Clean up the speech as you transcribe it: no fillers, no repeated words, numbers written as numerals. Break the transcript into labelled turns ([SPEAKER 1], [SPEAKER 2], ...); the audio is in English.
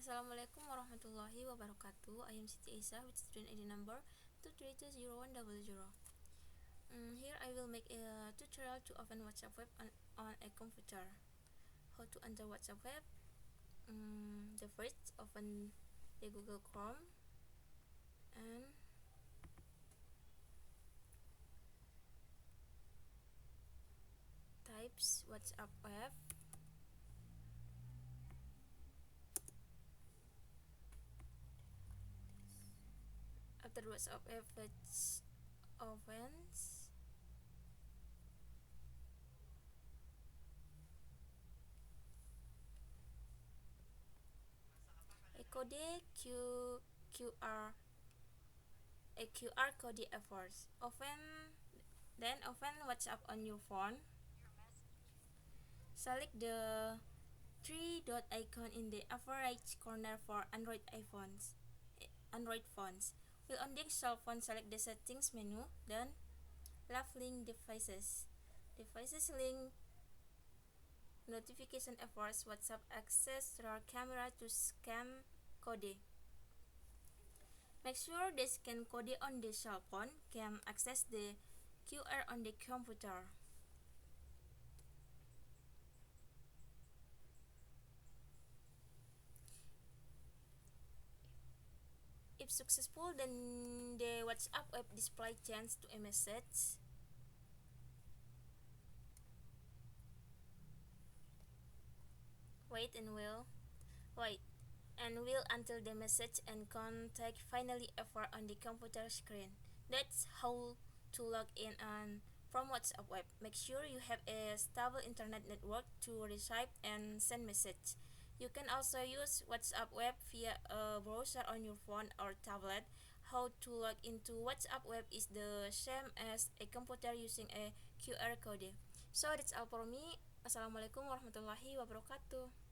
[SPEAKER 1] Assalamualaikum warahmatullahi wabarakatuh. I am Siti Aisyah with student ID number 2320100. Here I will make a tutorial to open WhatsApp web on a computer. How to enter WhatsApp web? The first, open the Google Chrome and types WhatsApp web. After WhatsApp web page opens, a code QR a QR code efforts. Then open WhatsApp on your phone. Select the three dot icon in the upper right corner for Android phones. While on the cell phone, select the settings menu, then left link devices. Devices link notification efforts WhatsApp access your camera to scan code. Make sure the scan code on the cell phone can access the QR on the computer. If successful, then the WhatsApp web display changes to a message. Wait and will until the message and contact finally appear on the computer screen. That's how to log in from WhatsApp web. Make sure you have a stable internet network to receive and send message. You can also use WhatsApp web via a browser on your phone or tablet. How to log into WhatsApp web is the same as a computer using a QR code. So that's all for me. Assalamualaikum warahmatullahi wabarakatuh.